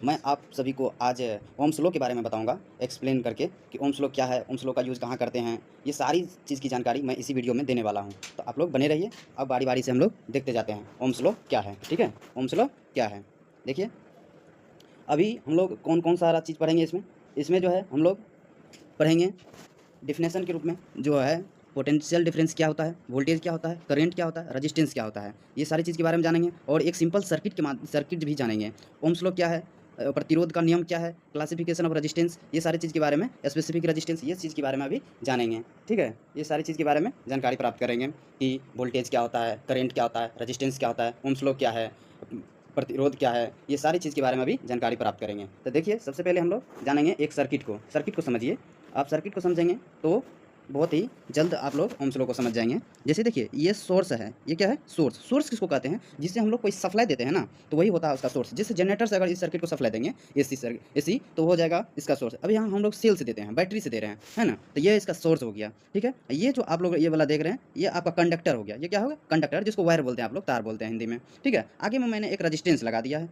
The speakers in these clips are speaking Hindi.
मैं आप सभी को आज ओम्स लॉ के बारे में बताऊंगा एक्सप्लेन करके कि ओम्स लॉ क्या है, ओम्स लॉ का यूज़ कहाँ करते हैं। ये सारी चीज़ की जानकारी मैं इसी वीडियो में देने वाला हूँ, तो आप लोग बने रहिए। अब बारी बारी से हम लोग देखते जाते हैं ओम्स लॉ क्या है। ठीक है, ओम्स लॉ क्या है देखिए। अभी हम लोग कौन कौन सारा चीज़ पढ़ेंगे इसमें। इसमें जो है हम लोग पढ़ेंगे डिफिनेशन के रूप में जो है पोटेंशियल डिफरेंस क्या होता है, वोल्टेज क्या होता है, करंट क्या होता है, रेजिस्टेंस क्या होता है, ये सारी चीज़ के बारे में जानेंगे। और एक सिंपल सर्किट भी जानेंगे। ओम्स लॉ क्या है, प्रतिरोध का नियम क्या है, क्लासिफिकेशन ऑफ रेजिस्टेंस, ये सारी चीज़ के बारे में, स्पेसिफिक रेजिस्टेंस, ये चीज़ के बारे में अभी जानेंगे। ठीक है, ये सारी चीज़ के बारे में जानकारी प्राप्त करेंगे कि वोल्टेज क्या होता है, करंट क्या होता है, रेजिस्टेंस क्या होता है, ओम्स लॉ क्या है, प्रतिरोध क्या है, ये सारी चीज़ के बारे में अभी जानकारी प्राप्त करेंगे। तो देखिए, सबसे पहले हम लोग जानेंगे एक सर्किट को समझिए। आप सर्किट को समझेंगे तो बहुत ही जल्द आप लोग ओम्स लॉ को समझ जाएंगे। जैसे देखिए, ये सोर्स है, ये क्या है, सोर्स किसको कहते हैं, जिससे हम लोग कोई सप्लाई देते हैं ना, तो वही होता है उसका सोर्स। जैसे जनरेटर से अगर इस सर्किट को सप्लाई देंगे एसी, तो हो जाएगा इसका सोर्स। अब यहाँ हम लोग सेल से देते हैं, बैटरी से दे रहे हैं, है ना, तो ये इसका सोर्स हो गया। ठीक है, ये जो आप लोग ये वाला देख रहे हैं, ये आपका कंडक्टर हो गया। ये क्या होगा, कंडक्टर, जिसको वायर बोलते हैं, आप लोग तार बोलते हैं हिंदी में। ठीक है, आगे में मैंने एक रजिस्टेंस लगा दिया है,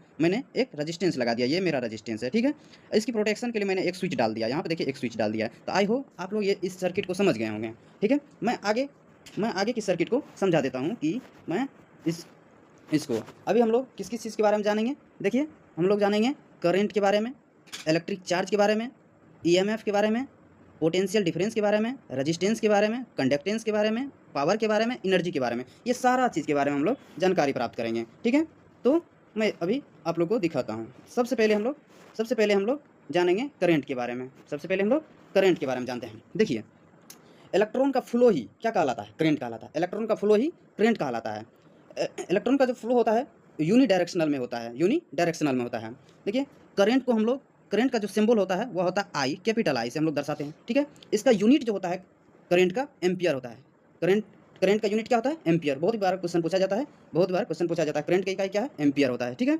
ये मेरा रजिस्टेंस है। ठीक है, इसकी प्रोटेक्शन के लिए मैंने एक स्विच डाल दिया, यहाँ पे देखिए एक स्विच डाल दिया है। तो आई होप आप लोग ये इस सर्किट को समझ गए होंगे। ठीक है, मैं आगे की सर्किट को समझा देता हूँ कि मैं इसको अभी हम लोग किस किस चीज़ के बारे में जानेंगे। देखिए, हम लोग जानेंगे करंट के बारे में, इलेक्ट्रिक चार्ज के बारे में, ईएमएफ के बारे में, पोटेंशियल डिफरेंस के बारे में, रेजिस्टेंस के बारे में, कंडक्टेंस के बारे में, पावर के बारे में, एनर्जी के बारे में, ये सारा चीज़ के बारे में हम लोग जानकारी प्राप्त करेंगे। ठीक है, तो मैं अभी आप लोग को दिखाता हूँ। सबसे पहले हम लोग जानेंगे करंट के बारे में। सबसे पहले हम लोग करंट के बारे में जानते हैं। देखिए, इलेक्ट्रॉन का फ्लो ही क्या कहलाता है, करंट कहलाता है। इलेक्ट्रॉन का फ्लो ही करंट कहलाता है। इलेक्ट्रॉन का जो फ्लो होता है यूनिडायरेक्शनल में होता है। देखिए, करंट का जो सिंबल होता है वह होता है आई, कैपिटल आई से हम लोग दर्शाते हैं। ठीक है, इसका यूनिट जो होता है करंट का एम्पियर होता है। करंट करंट का यूनिट क्या होता है, एम्पियर। बहुत बार क्वेश्चन पूछा जाता है, करंट का इकाई क्या है, एम्पियर होता है। ठीक है,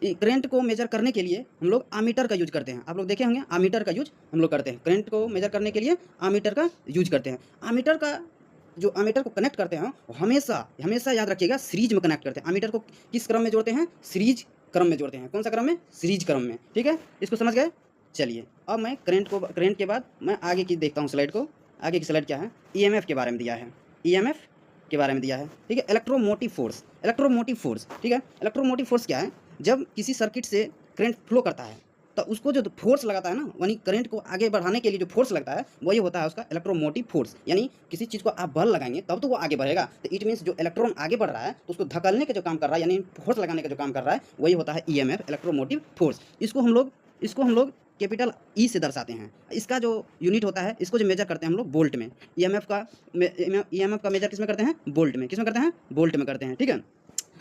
करंट को मेजर करने के लिए हम लोग आमीटर का यूज करते हैं। आप लोग देखे होंगे, आमीटर का यूज हम लोग करते हैं। करंट को मेजर करने के लिए आमीटर का यूज करते हैं। आमीटर को कनेक्ट करते हैं वो हमेशा याद रखिएगा, सीरीज में कनेक्ट करते हैं। आमीटर को किस क्रम में जोड़ते हैं, सीरीज क्रम में जोड़ते हैं। कौन सा क्रम में, सीरीज क्रम में। ठीक है, इसको समझ गए। चलिए, अब मैं करंट के बाद मैं आगे की देखता हूँ स्लाइड को। आगे की स्लाइड क्या है, ईएमएफ के बारे में दिया है। ईएमएफ के बारे में दिया है। ठीक है, इलेक्ट्रोमोटिव फोर्स। ठीक है, इलेक्ट्रोमोटिव फोर्स क्या है, जब किसी सर्किट से करंट फ्लो करता है तो उसको जो फोर्स लगाता है ना, यानी करंट को आगे बढ़ाने के लिए जो फोर्स लगता है वही होता है उसका इलेक्ट्रोमोटिव फोर्स। यानी किसी चीज़ को आप बल लगाएंगे तब तो वो आगे बढ़ेगा। तो इट मीन्स जो इलेक्ट्रॉन आगे बढ़ रहा है तो उसको धकलने का जो काम कर रहा है, यानी फोर्स लगाने का जो काम कर रहा है, वही होता है ईएमएफ, इलेक्ट्रोमोटिव फोर्स। इसको हम लोग कैपिटल ई से दर्शाते हैं। इसका जो यूनिट होता है, इसको जो मेजर करते हैं हम लोग वोल्ट में। ईएमएफ का मेजर किस में करते हैं, वोल्ट में। किस में करते हैं, वोल्ट में करते हैं। ठीक है,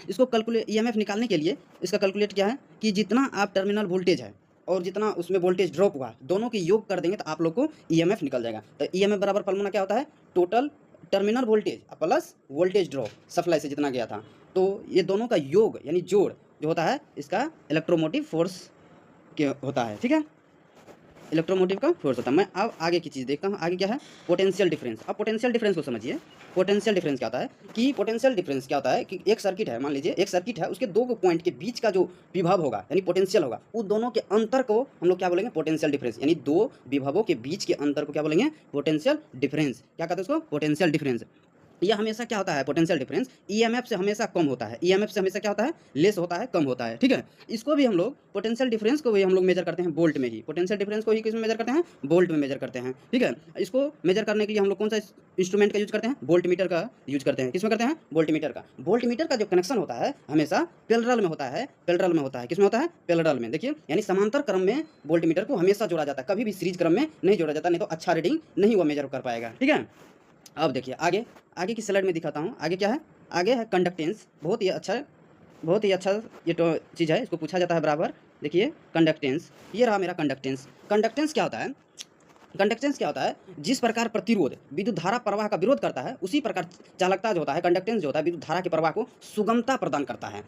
इसको ईएमएफ निकालने के लिए इसका कैलकुलेट क्या है कि जितना आप टर्मिनल वोल्टेज है और जितना उसमें वोल्टेज ड्रॉप हुआ, दोनों की योग कर देंगे तो आप लोग को ईएमएफ निकल जाएगा। तो ईएमएफ बराबर फॉर्मूला क्या होता है, total terminal voltage plus voltage drop supply से जितना गया था, तो ये दोनों का योग यानी जोड़ जो होता है इसका इलेक्ट्रोमोटिव फोर्स के होता है। ठीक है, इलेक्ट्रोमोटिव का फोर्स होता है। मैं अब आगे की चीज़ देखता हूँ। आगे क्या है, पोटेंशियल डिफरेंस। अब पोटेंशियल डिफरेंस को समझिए। पोटेंशियल डिफरेंस क्या होता है कि एक सर्किट है, मान लीजिए एक सर्किट है, उसके दो पॉइंट के बीच का जो विभव होगा यानी पोटेंशियल होगा, उस दोनों के अंतर को हम लोग क्या बोलेंगे, पोटेंशियल डिफरेंस। यानी दो विभवों के बीच के अंतर को क्या बोलेंगे, पोटेंशियल डिफरेंस। क्या कहते हैं उसको, पोटेंशियल डिफरेंस। यह हमेशा क्या होता है, पोटेंशियल डिफरेंस ईएमएफ से हमेशा कम होता है। ईएमएफ से हमेशा क्या होता है, लेस होता है, कम होता है। ठीक है, इसको भी हम लोग पोटेंशियल डिफरेंस को भी हम लोग मेजर करते हैं वोल्ट में ही। पोटेंशियल डिफरेंस को ही किस में मेजर करते हैं, वोल्ट में मेजर करते हैं। ठीक है, इसको मेजर करने के लिए हम लोग कौन सा इंस्ट्रूमेंट का यूज करते हैं, वोल्ट मीटर का यूज करते हैं। किसमें करते हैं, वोल्ट मीटर का जो कनेक्शन होता है हमेशा पैरेलल में होता है। किसमें होता है, पैरेलल में। देखिए, यानी समांतर क्रम में वोल्ट मीटर को हमेशा जोड़ा जाता है, कभी भी सीरीज क्रम में नहीं जोड़ा जाता, नहीं तो अच्छा रीडिंग नहीं वो मेजर कर पाएगा। ठीक है, अब देखिए आगे की स्लाइड में दिखाता हूँ। आगे क्या है, आगे है कंडक्टेंस। बहुत ही अच्छा ये तो चीज़ है, इसको पूछा जाता है बराबर। देखिए कंडक्टेंस, ये रहा मेरा कंडक्टेंस। कंडक्टेंस क्या होता है, जिस प्रकार प्रतिरोध विद्युत धारा प्रवाह का विरोध करता है, उसी प्रकार चालकता जो होता है, कंडक्टेंस जो होता है, विद्युत धारा के प्रवाह को सुगमता प्रदान करता है।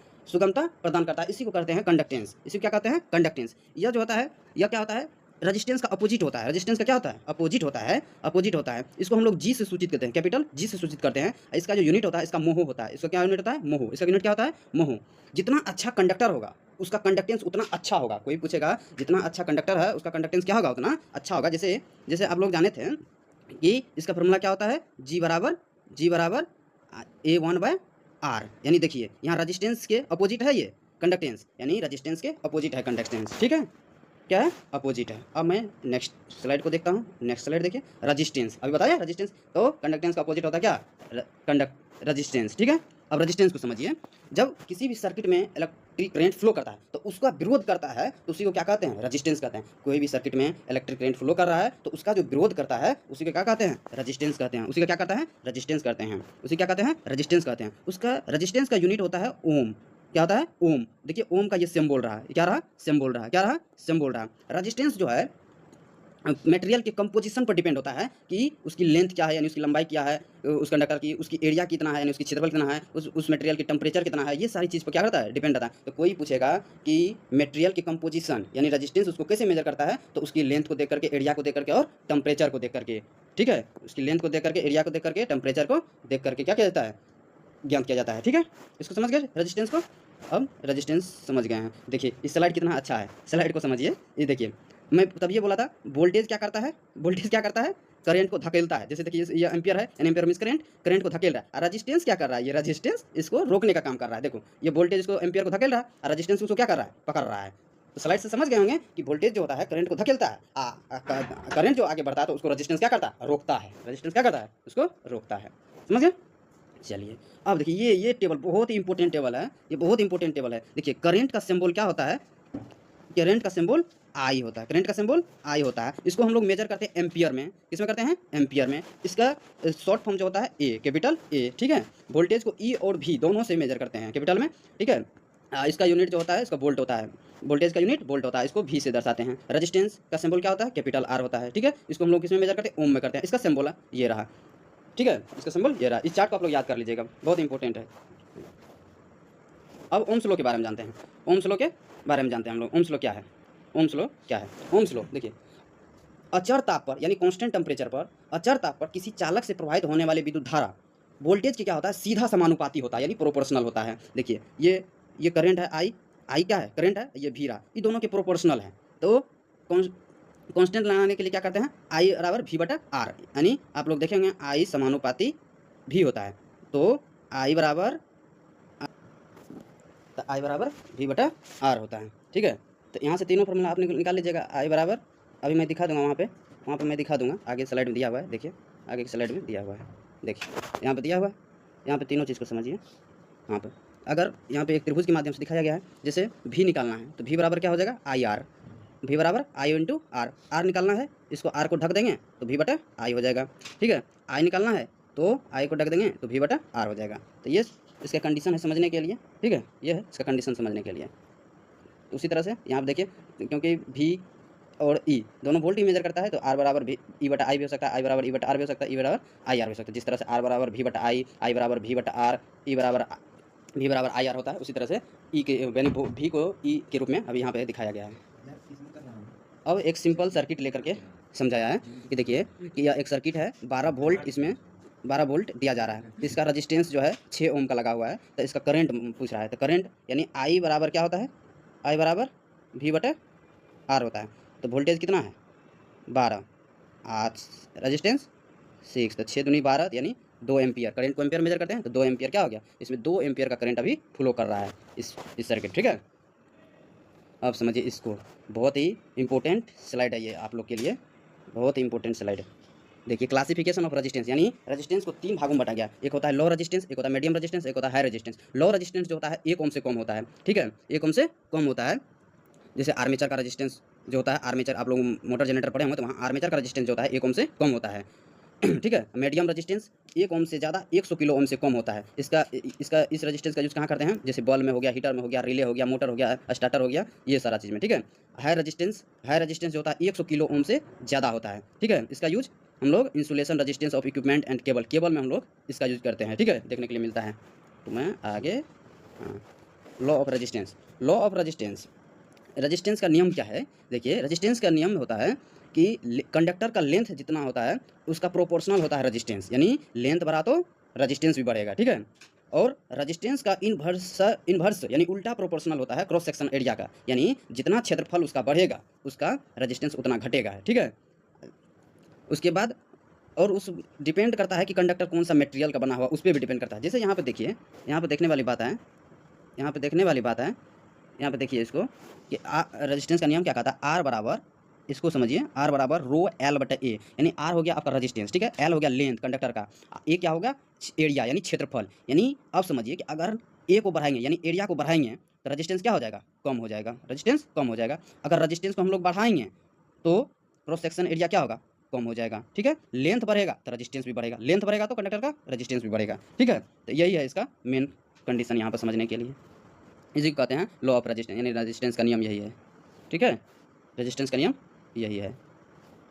इसी को कहते हैं कंडक्टेंस। इसी क्या कहते हैं, कंडक्टेंस। यह जो होता है, यह क्या होता है, रजिस्टेंस का अपोजिट होता है। रजिस्टेंस का क्या होता है? अपोजिट होता है, अपोजिट होता है। इसको हम लोग जी से सूचित करते हैं, कैपिटल जी से सूचित करते हैं। इसका जो यूनिट होता है, इसका मोहो होता है। इसका क्या यूनिट होता है? मोहो। इसका यूनिट क्या होता है? मोहो। जितना अच्छा कंडक्टर होगा उसका कंडक्टेंस उतना अच्छा होगा। कोई पूछेगा जितना अच्छा कंडक्टर है उसका कंडक्टेंस क्या होगा? उतना अच्छा होगा। जैसे जैसे आप लोग जाने थे कि इसका फॉर्मूला क्या होता है? जी बराबर A1/R। यानी देखिए यहाँ रजिस्टेंस के अपोजिट है ये कंडक्टेंस, यानी रजिस्टेंस के अपोजिट है कंडक्टेंस। ठीक है, क्या है? अपोजिट है। अब मैं नेक्स्ट स्लाइड को देखता हूँ। नेक्स्ट स्लाइड देखिए, रजिस्टेंस। अभी बताया रजिस्टेंस, तो कंडक्टेंस का अपोजिट होता है क्या? रजिस्टेंस। ठीक है, अब रजिस्टेंस को समझिए। जब किसी भी सर्किट में इलेक्ट्रिक करंट फ्लो करता है तो उसका विरोध करता है तो उसी को क्या कहते हैं? रजिस्टेंस कहते हैं। कोई भी सर्किट में इलेक्ट्रिक करंट फ्लो कर रहा है तो उसका जो विरोध करता है उसी को क्या कहते हैं? रजिस्टेंस कहते हैं। उसी का क्या करता है? रजिस्टेंस कहते हैं। उसी क्या कहते हैं? रजिस्टेंस कहते हैं। उसका रजिस्टेंस का यूनिट होता है ओम। क्या होता है? ओम। देखिए ओम का ये सेम बोल रहा है, क्या रहा? सेम बोल रहा है। क्या रहा? सेम बोल रहा है। रजिस्टेंस जो है मटेरियल के कंपोजिशन पर डिपेंड होता है कि उसकी लेंथ क्या है, यानी उसकी लंबाई क्या है, उस कंडक्टर की, उसकी एरिया कितना है, यानी उसकी क्षेत्रफल कितना है, उस मटेरियल की टेम्परेचर कितना है, ये सारी चीज़ पर क्या करता है? डिपेंड रहता है। तो कोई पूछेगा कि मटेरियल की कंपोजिशन यानी रजिस्टेंस उसको कैसे मेजर करता है, तो उसकी लेंथ को देख करके, एरिया को देख करके और टेम्परेचर को देख करके। ठीक है, उसकी लेंथ को देख करके, एरिया को देख करके, टेम्परेचर को देख करके क्या किया जाता है? ज्ञात किया जाता है। ठीक है, इसको समझ गए रजिस्टेंस को? अब रजिस्टेंस समझ गए हैं। देखिए इस स्लाइड कितना अच्छा है, स्लाइड को समझिए। ये देखिए मैं तब ये बोला था वोल्टेज क्या करता है? वोल्टेज क्या करता है? करंट को धकेलता है। जैसे देखिए ये एम्पियर है, an ampere means current, current को धकेल रहा है। और रजिस्टेंस क्या कर रहा है? ये रजिस्टेंस इसको रोकने का काम कर रहा है। देखो ये वोल्टेज इसको एम्पियर को धकेल रहा है और रजिस्टेंस उसको क्या कर रहा है? पकड़ रहा है। तो स्लाइड से समझ गए होंगे कि वोल्टेज जो होता है करंट को धकेलता है, करंट जो आगे बढ़ता है तो उसको रजिस्टेंस क्या करता है? रोकता है। रजिस्टेंस क्या करता है? उसको रोकता है। समझ गए? चलिए अब देखिए ये टेबल बहुत ही इंपॉर्टेंट टेबल है। ये बहुत इंपॉर्टेंट टेबल है। देखिए करंट का सिंबल क्या होता है? करंट का सिंबल आई होता है। करंट का सिंबल आई होता है। इसको हम लोग मेजर करते हैं एम्पियर में। किसमें करते हैं? एम्पियर में। इसका शॉर्ट फॉर्म जो होता है ए, कैपिटल ए। ठीक है, वोल्टेज को ई और भी दोनों से मेजर करते हैं कैपिटल में। ठीक है, इसका यूनिट जो होता है इसका वोल्ट होता है। वोल्टेज का यूनिट वोल्ट होता है, इसको भी से दर्शाते हैं। रजिस्टेंस का सिंबल क्या होता है? कैपिटल आर होता है। ठीक है, इसको हम लोग किसमें मेजर करते हैं? ओम में करते हैं। इसका सिंबल ये रहा। ठीक है, इसका सिंबल ये रहा। इस चार्ट को आप लोग याद कर लीजिएगा, बहुत इंपॉर्टेंट है। अब ओम्स लॉ के बारे में जानते हैं। ओम्स लॉ के बारे में जानते हैं हम लोग। ओम्स लॉ क्या है? ओम्स लॉ क्या है? ओम्स लॉ देखिए, अचर ताप पर यानी कांस्टेंट टेम्परेचर पर, अचर ताप पर किसी चालक से प्रवाहित होने वाली विद्युत धारा वोल्टेज की क्या होता है? सीधा समानुपाती होता है, यानी प्रोपोर्शनल होता है। देखिए ये करंट है आई, आई क्या है? करंट है। ये भी रहा, ये दोनों के प्रोपोर्शनल है। तो कांस्टेंट लगाने के लिए क्या करते हैं? आई बराबर भी बटा आर, यानी आप लोग देखेंगे आई समानुपाती भी होता है। तो आई बराबर भी बटा आर होता है। ठीक है, तो यहाँ से तीनों फॉर्मूला आप निकाल लीजिएगा। आई बराबर, अभी मैं दिखा दूंगा वहाँ पे मैं दिखा दूंगा। आगे स्लाइड में दिया हुआ है, देखिए आगे की स्लाइड में दिया हुआ है। देखिए यहाँ पे दिया हुआ है, यहाँ पे तीनों चीज़ को समझिए। यहाँ पर अगर यहाँ पे एक त्रिभुज के माध्यम से दिखाया गया है, जैसे भी निकालना है तो भी बराबर क्या हो जाएगा? I R. भी बराबर आई इंटू आर। आर निकालना है, इसको आर को ढक देंगे तो भी बटा आई हो जाएगा। ठीक है, आई निकालना है तो आई को ढक देंगे तो भी बटा आर हो जाएगा। तो ये इसका कंडीशन है समझने के लिए। ठीक है, ये है इसका कंडीशन समझने के लिए। उसी तरह से यहाँ पर देखिए, क्योंकि भी और ई दोनों वोल्ट ही मेजर करता है तो आर बराबर भी ई बटा आई भी हो सकता है, आई बराबर ई बटा आर भी हो सकता है, ई बराबर आई आर भी हो सकता है। जिस तरह से आर बराबर भी बटा आई, आई बराबर भी बटा आर, ई बराबर भी बराबर आई आर होता है, उसी तरह से ई के यानी भी को ई के रूप में अभी यहाँ पे दिखाया गया है। अब एक सिंपल सर्किट लेकर के समझाया है कि देखिए कि यह एक सर्किट है, 12 वोल्ट, इसमें 12 वोल्ट दिया जा रहा है। इसका रजिस्टेंस जो है 6 ओम का लगा हुआ है। तो इसका करंट पूछ रहा है, तो करंट यानी आई बराबर क्या होता है? आई बराबर भी बटे आर होता है। तो वोल्टेज कितना है? 12, आज रजिस्टेंस 6, तो 6 दूनी 12 यानी 2 एम्पियर। करंट को एम्पियर मेजर करते हैं तो 2 एम्पियर क्या हो गया? इसमें 2 एम्पियर का करंट अभी फ्लो कर रहा है इस सर्किट। ठीक है, अब समझिए इसको। बहुत ही इंपॉर्टेंट स्लाइड है ये आप लोग के लिए, बहुत ही इंपॉर्टेंट स्लाइड है। देखिए क्लासिफिकेशन ऑफ रेजिस्टेंस, यानी रेजिस्टेंस को 3 भागों में बांटा गया। एक होता है लो रेजिस्टेंस, एक होता है मीडियम रेजिस्टेंस, एक होता है हाई रेजिस्टेंस। लो रेजिस्टेंस जो होता है 1 ओम से कम होता है। ठीक है, 1 ओम से कम होता है। जैसे आर्मेचर का रेजिस्टेंस जो होता है, आर्मेचर आप लोग मोटर जनरेटर पढ़े होंगे तो वहाँ आर्मेचर का रेजिस्टेंस जो होता है 1 ओम से कम होता है। ठीक है, मीडियम रेजिस्टेंस 1 ओम से ज़्यादा 100 किलो ओम से कम होता है। इस रेजिस्टेंस का यूज़ कहाँ करते हैं? जैसे बल्ब में हो गया, हीटर में हो गया, रिले हो गया, मोटर हो गया, स्टार्टर हो गया, ये सारा चीज़ में। ठीक है, हाई रेजिस्टेंस जो होता है 100 किलो ओम से ज़्यादा होता है। ठीक है, इसका यूज हम लोग insulation resistance of equipment and cable में हम लोग इसका यूज़ करते हैं। ठीक है, देखने के लिए मिलता है। तो मैं आगे, हाँ, law of resistance. Law of resistance resistance का नियम क्या है? देखिए, रजिस्टेंस का नियम होता है कि कंडक्टर का लेंथ जितना होता है उसका प्रोपोर्शनल होता है रजिस्टेंस, यानी लेंथ बढ़ा तो रजिस्टेंस भी बढ़ेगा, ठीक है। और रजिस्टेंस का इन्वर्स यानी उल्टा प्रोपोर्शनल होता है क्रॉस सेक्शन एरिया का, यानी जितना क्षेत्रफल उसका बढ़ेगा उसका रजिस्टेंस उतना घटेगा, ठीक है। उसके बाद और उस डिपेंड करता है कि कंडक्टर कौन सा मटेरियल का बना हुआ, उस पर भी डिपेंड करता है। जैसे यहाँ पे देखिए, यहाँ पे देखने वाली बात है, यहाँ पे देखने वाली बात है, यहाँ पे देखिए इसको कि रजिस्टेंस का नियम क्या कहता है, आर बराबर, इसको समझिए, आर बराबर रो एल बटा ए, यानी आर हो गया आपका रजिस्टेंस, ठीक है, एल हो गया लेंथ कंडक्टर का, ए क्या होगा एरिया यानी क्षेत्रफल। यानी अब समझिए कि अगर ए को बढ़ाएंगे यानी एरिया को बढ़ाएंगे तो रजिस्टेंस क्या हो जाएगा, कम हो जाएगा, रजिस्टेंस कम हो जाएगा। अगर रजिस्टेंस को हम लोग बढ़ाएंगे तो क्रॉस सेक्शन एरिया क्या होगा, कम हो जाएगा, ठीक है। लेंथ बढ़ेगा तो रजिस्टेंस भी बढ़ेगा, लेंथ बढ़ेगा तो कंडक्टर का रजिस्टेंस भी बढ़ेगा, ठीक है। तो यही है इसका मेन कंडीशन यहाँ पर समझने के लिए, इसी को कहते हैं लॉ ऑफ रेजिस्टेंस, यानी रेजिस्टेंस का नियम यही है, ठीक है। रेजिस्टेंस का नियम यही है।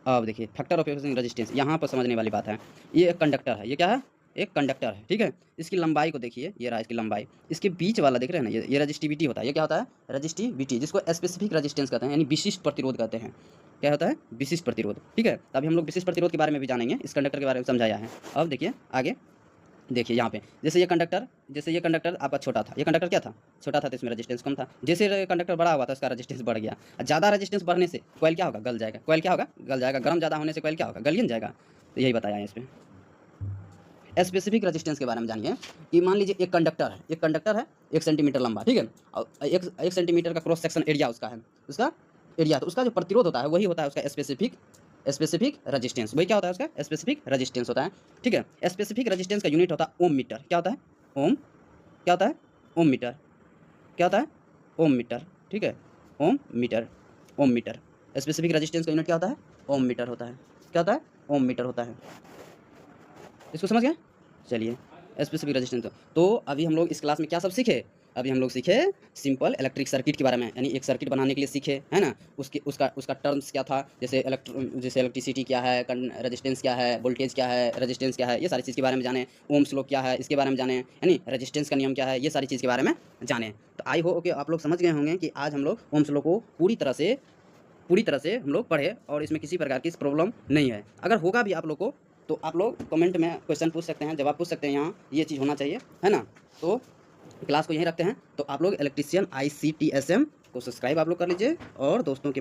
अब देखिए फैक्टर ऑफ ऑपोजिंग रेजिस्टेंस, यहाँ पर समझने वाली बात है। ये एक कंडक्टर है, ये क्या है, एक कंडक्टर है, ठीक है। इसकी लंबाई को देखिए, ये रहा इसकी लंबाई, इसके बीच वाला देख रहे हैं ना, ये रजिस्टिविटी होता है। ये क्या होता है, रजिस्टिविटी, जिसको स्पेसिफिक रेजिस्टेंस कहते हैं, यानी विशिष्ट प्रतिरोध कहते हैं। क्या होता है, विशिष्ट प्रतिरोध, ठीक है। अभी हम लोग विशिष्ट प्रतिरोध के बारे में भी जानेंगे, इस कंडक्टर के बारे में समझाया है। अब देखिए आगे, देखिए यहाँ पे जैसे ये कंडक्टर आपका छोटा था, ये कंडक्टर क्या था, छोटा था तो इसमें रेजिस्टेंस कम था। जैसे कंडक्टर बड़ा हुआ तो इसका रेजिस्टेंस बढ़ गया। ज़्यादा रेजिस्टेंस बढ़ने से कॉइल क्या होगा, गल जाएगा। कॉइल क्या होगा, गल जाएगा। गर्म ज़्यादा होने से कॉइल क्या होगा, गल जाएगा। तो यही बताया है इसमें। स्पेसिफिक रेजिस्टेंस के बारे में जानिए कि मान लीजिए एक कंडक्टर है 1 सेंटीमीटर लंबा, ठीक है, और 1 सेंटीमीटर का क्रॉस सेक्शन एरिया उसका है, उसका एरिया, तो उसका जो प्रतिरोध होता है वही होता है उसका स्पेसिफिक रेजिस्टेंस। वही क्या होता है, उसका स्पेसिफिक रेजिस्टेंस होता है, ठीक है। स्पेसिफिक रेजिस्टेंस का यूनिट होता है ओम मीटर। क्या होता है, ओम, क्या होता है, ओम मीटर, क्या होता है, ओम मीटर, ठीक है, ओम मीटर, ओम मीटर। स्पेसिफिक रेजिस्टेंस का यूनिट क्या होता है, ओम मीटर होता है। क्या होता है, ओम मीटर होता है। इसको समझ गए, चलिए स्पेसिफिक रेजिस्टेंस। तो अभी हम लोग इस क्लास में क्या सब सीखे, अभी हम लोग सीखे सिंपल इलेक्ट्रिक सर्किट के बारे में, यानी एक सर्किट बनाने के लिए सीखे, है ना। उसका टर्म्स क्या था, जैसे इलेक्ट्रिसिटी क्या है, रेजिस्टेंस क्या है, वोल्टेज क्या है, रेजिस्टेंस क्या है, ये सारी चीज़ के बारे में जाने। ओम्स लॉ क्या है, इसके बारे में जाने, यानी रेजिस्टेंस का नियम क्या है, ये सारी चीज़ के बारे में जाने। तो आई होप कि आप लोग समझ गए होंगे कि आज हम लोग ओम्स लॉ को पूरी तरह से हम लोग पढ़े और इसमें किसी प्रकार की प्रॉब्लम नहीं है। अगर होगा भी आप लोग को तो आप लोग कमेंट में क्वेश्चन पूछ सकते हैं, जवाब पूछ सकते हैं, यहाँ ये चीज़ होना चाहिए, है ना। तो क्लास को यहीं रखते हैं। तो आप लोग इलेक्ट्रीशियन ICTSM को सब्सक्राइब आप लोग कर लीजिए और दोस्तों के